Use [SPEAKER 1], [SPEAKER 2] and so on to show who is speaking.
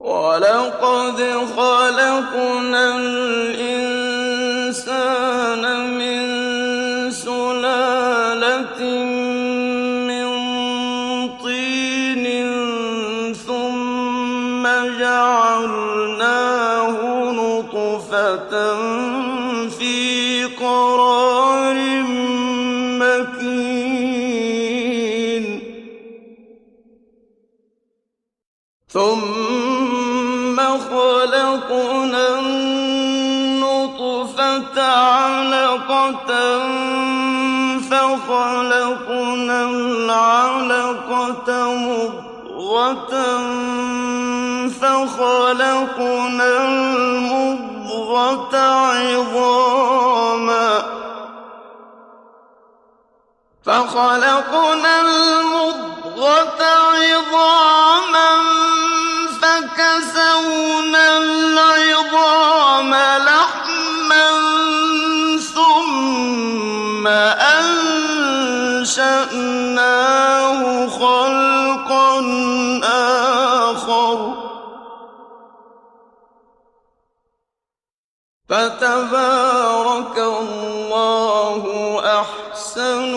[SPEAKER 1] وَلَقَدْ خَلَقْنَا الْإِنسَانَ مِن سُلَالَةٍ مِّن طِينٍ ثُمَّ جَعَلْنَاهُ نُطْفَةً فِي قَرَارٍ مَّكِينٍ ثُمَّ خَلَقْنَا النُّطْفَةَ عَلَقَةً فَخَلَقْنَا الْعَلَقَةَ مُضْغَةً فَخَلَقْنَا الْمُضْغَةَ عِظَامًا فَكَسَوْنَا الْعِظَامَ لَحْمًا ثُمَّ أَنشَأْنَاهُ خَلْقًا آخَرَ ۚ فَتَبَارَكَ اللَّهُ أَحْسَنُ